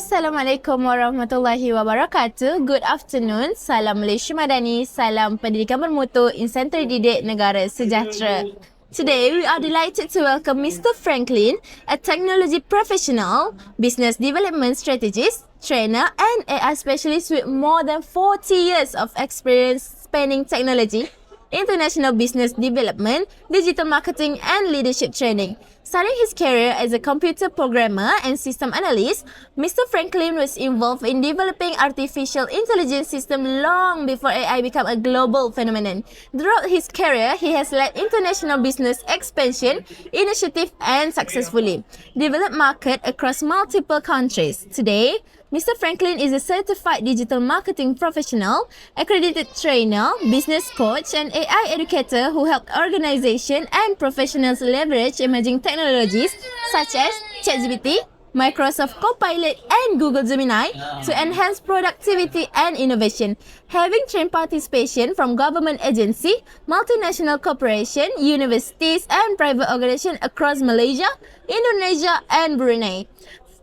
Assalamualaikum warahmatullahi wabarakatuh. Good afternoon. Salam Malaysia Madani. Salam Pendidikan Bermutu. Insan Terdidik Negara Sejahtera. Today, we are delighted to welcome Mr. Franklin, a technology professional, business development strategist, trainer, and AI specialist with more than 40 years of experience spanning technology, international business development, digital marketing, and leadership training. Starting his career as a computer programmer and system analyst, Mr. Franklin was involved in developing artificial intelligence systems long before AI became a global phenomenon. Throughout his career, he has led international business expansion initiatives and successfully developed markets across multiple countries. Today, Mr. Franklin is a certified digital marketing professional, accredited trainer, business coach, and AI educator who help organizations and professionals leverage emerging technologies such as ChatGPT, Microsoft Copilot, and Google Gemini to enhance productivity and innovation. Having trained participation from government agency, multinational corporation, universities, and private organizations across Malaysia, Indonesia, and Brunei,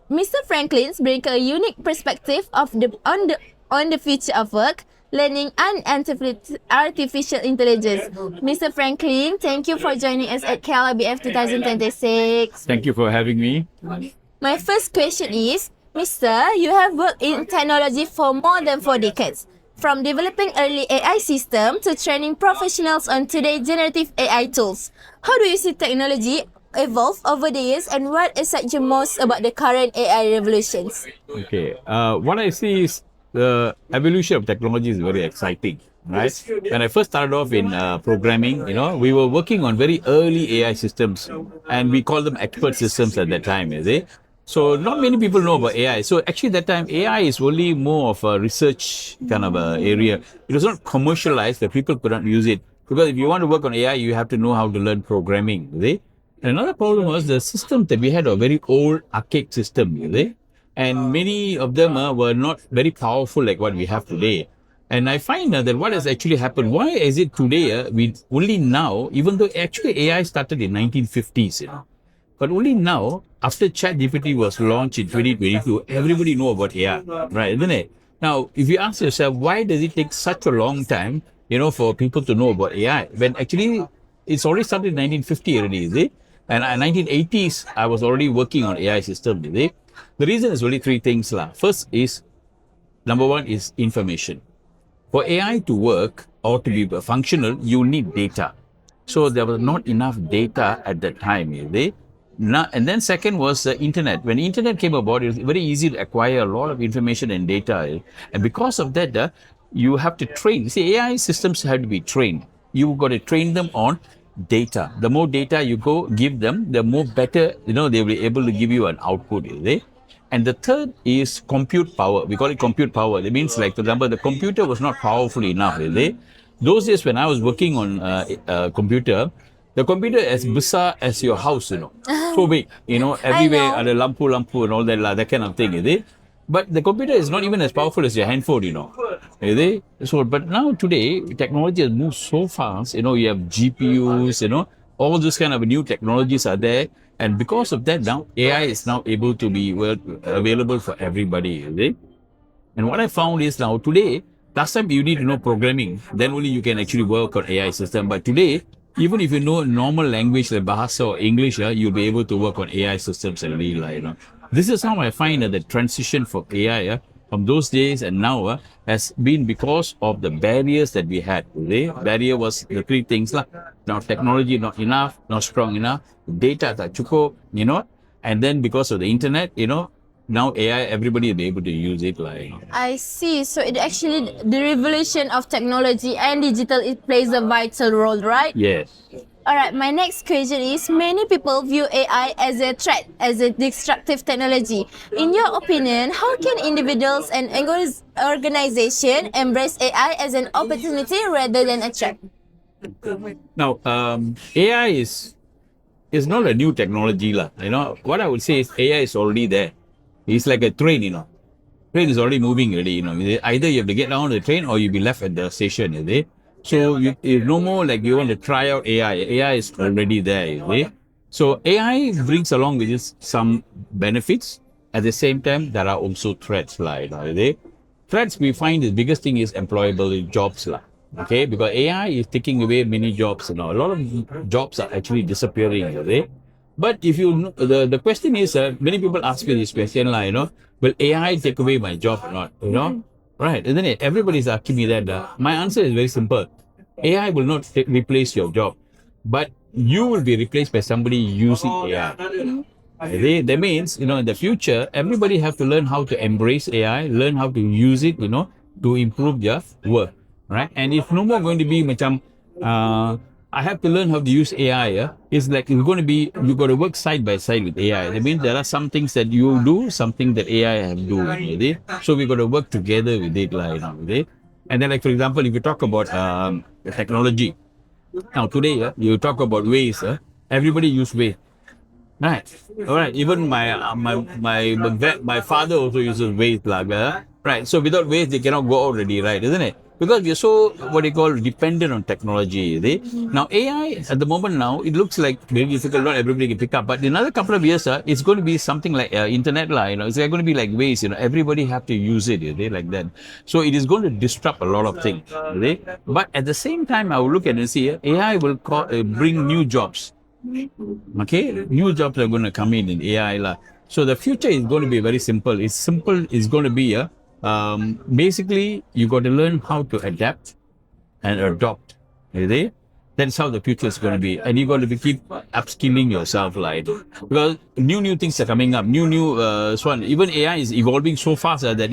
Mr. Franklin brings a unique perspective on the future of work, learning, and artificial intelligence. Mr. Franklin, thank you for joining us at KLIBF 2026. Thank you for having me. My first question is, Mr. You have worked in technology for more than 4 decades. From developing early AI system to training professionals on today's generative AI tools. How do you see technology evolve over the years, and what excites you most about the current AI revolutions? Okay, what I see is the evolution of technology is very exciting, right? When I first started off in programming, we were working on very early AI systems, and we called them expert systems at that time, is it? So not many people know about AI. So actually that time AI is only more of a research kind of a area. It was not commercialized, that people could not use it. Because if you want to work on AI, you have to know how to learn programming, is it? Another problem was the system that we had a very old archaic system, and many of them were not very powerful like what we have today. And I find that what has actually happened, why is it today, we only now, even though actually AI started in 1950s, but only now, after ChatGPT was launched in 2022, everybody know about AI, right, isn't it? Now, if you ask yourself, why does it take such a long time, for people to know about AI, when actually it's already started in 1950 already, is it? And in 1980s, I was already working on AI systems. The reason is only 3 things. First is, number 1 is information. For AI to work or to be functional, you need data. So there was not enough data at that time. And then second was the internet. When the internet came about, it was very easy to acquire a lot of information and data. And because of that, you have to train. You see, AI systems have to be trained. You've got to train them on data. The more data you give them, the more better, they will be able to give you an output. And the third is compute power. We call it compute power. That means, like, for example, the computer was not powerful enough. Those days when I was working on a computer, the computer as besar as your house, so big, everywhere, ada lampu and all that kind of thing, But the computer is not even as powerful as your handphone, So, but now today, technology has moved so fast, you have GPUs, all those kind of new technologies are there. And because of that, now AI is now able to be available for everybody, And what I found is now today, last time you need to know programming, then only you can actually work on AI system. But today, even if you know normal language like Bahasa or English, you'll be able to work on AI systems in real life. This is how I find that the transition for AI from those days and now has been because of the barriers that we had. Barrier was the 3 things. Now technology not enough, not strong enough, data tak cukup, and then because of the internet, now AI, everybody will be able to use it. I see. So it actually, the revolution of technology and digital, it plays a vital role, right? Yes. Alright, my next question is, many people view AI as a threat, as a destructive technology. In your opinion, how can individuals and organizations embrace AI as an opportunity rather than a threat? Now, AI is not a new technology. What I would say is AI is already there. It's like a train, Train is already moving already, Either you have to get down the train or you'll be left at the station, So you no more like you want to try out AI. AI is already there, So AI brings along with it some benefits At the same time, there are also threats. Threats we find the biggest thing is employability jobs. Okay, because AI is taking away many jobs. A lot of jobs are actually disappearing. But if the question is, many people ask me this question, will AI take away my job or not? Right, isn't it? Everybody's asking me that. My answer is very simple. AI will not replace your job, but you will be replaced by somebody using AI. That means, in the future, everybody have to learn how to embrace AI, learn how to use it, to improve their work, right? And it's no more going to be macam, I have to learn how to use AI. It's like you got to work side by side with AI. That means there are some things that you do, something that AI have do. So we got to work together with it, And then, like for example, if you talk about technology, now today you talk about ways. Everybody use ways. Right. All right. Even my father also uses waste right. So without waste, they cannot go out already, right? Isn't it? Because we are so what you call dependent on technology. Now AI at the moment now it looks like very difficult. Not everybody can pick up, but in another couple of years, it's going to be something like internet, It's going to be like waste. Everybody have to use it, like that. So it is going to disrupt a lot of things, But at the same time, I will look at and see AI will bring new jobs. Okay, new jobs are going to come in AI. So the future is going to be very simple. It's going to be basically you got to learn how to adapt and adopt. That's how the future is going to be. And you got to keep upskilling yourself, because new things are coming up. Even AI is evolving so fast that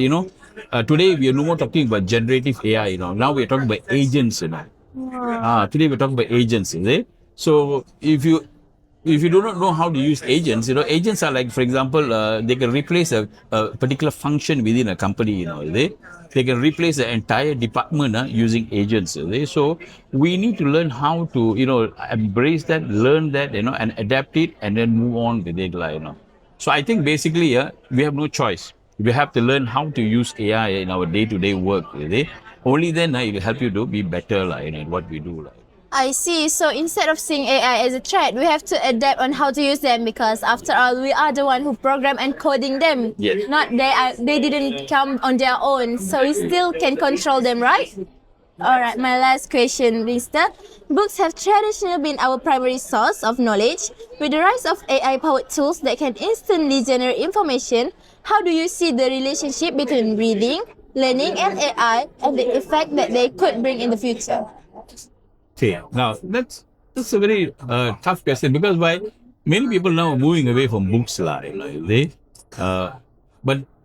today we are no more talking about generative AI. Now we are talking about agents. Today we're talking about agents. So if you do not know how to use agents, agents are like, for example, they can replace a particular function within a company. They can replace the entire department using agents. So we need to learn how to embrace that, learn that, and adapt it, and then move on with it. So I think basically, we have no choice. We have to learn how to use AI in our day-to-day work. Only then it will help you to be better in what we do. I see. So instead of seeing AI as a threat, we have to adapt on how to use them because after all, we are the one who program and coding them. Yes. Not they didn't come on their own. So we still can control them, right? Alright, my last question, Mister. Books have traditionally been our primary source of knowledge. With the rise of AI-powered tools that can instantly generate information, how do you see the relationship between reading, learning, and AI and the effect that they could bring in the future? Okay, now that's a very tough question because why many people now are moving away from books, but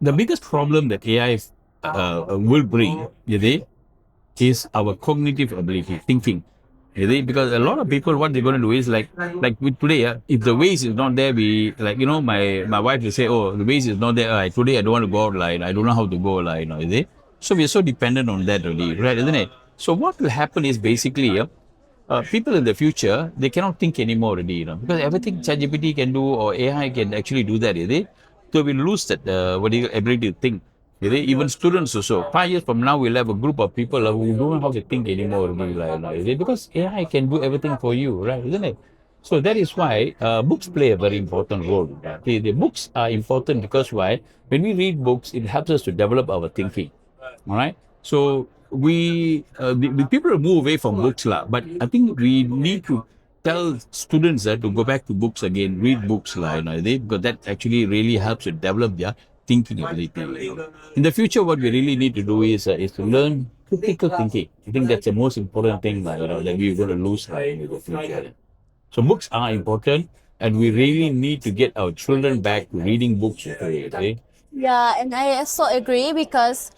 the biggest problem that AI will bring, is our cognitive ability, thinking. Because a lot of people, what they're going to do is like with today, if the waste is not there, we my wife will say, oh, the waste is not there. Today I don't want to go out, I don't know how to go, So we're so dependent on that, really, right, isn't it? So what will happen is basically, people in the future, they cannot think anymore already, because everything ChatGPT can do or AI can actually do that, So we lose that ability to think. Even students also. 5 years from now, we'll have a group of people who don't know how to think anymore, because AI can do everything for you, right, isn't it? So that is why books play a very important role. The books are important because why? When we read books, it helps us to develop our thinking. All right. So the people move away from books, but I think we need to tell students to go back to books again, read books, because that actually really helps to develop their thinking ability. In the future, what we really need to do is to learn critical thinking. I think that's the most important thing that we're going to lose in the future. So books are important, and we really need to get our children back to reading books. Yeah, and I also agree because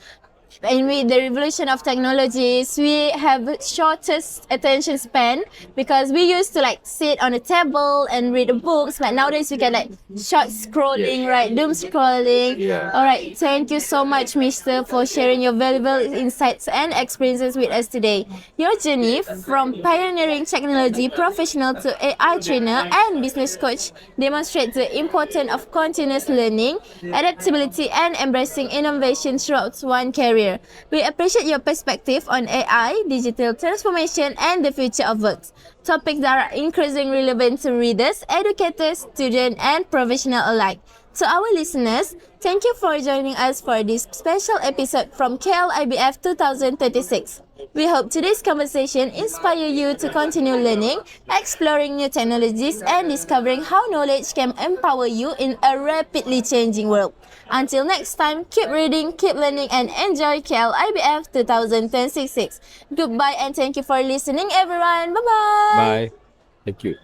with the revolution of technologies, we have shortest attention span because we used to sit on a table and read the books, but nowadays we can short scrolling, right? Doom scrolling. Yeah. All right, thank you so much, Mister, for sharing your valuable insights and experiences with us today. Your journey from pioneering technology professional to AI trainer and business coach demonstrates the importance of continuous learning, adaptability, and embracing innovation throughout one career. We appreciate your perspective on AI, digital transformation, and the future of work. Topics that are increasingly relevant to readers, educators, students, and professionals alike. To our listeners, thank you for joining us for this special episode from KLIBF 2026. We hope today's conversation inspire you to continue learning, exploring new technologies, and discovering how knowledge can empower you in a rapidly changing world. Until next time, keep reading, keep learning, and enjoy KLIBF 2026. Goodbye and thank you for listening, everyone. Bye-bye. Bye. Thank you.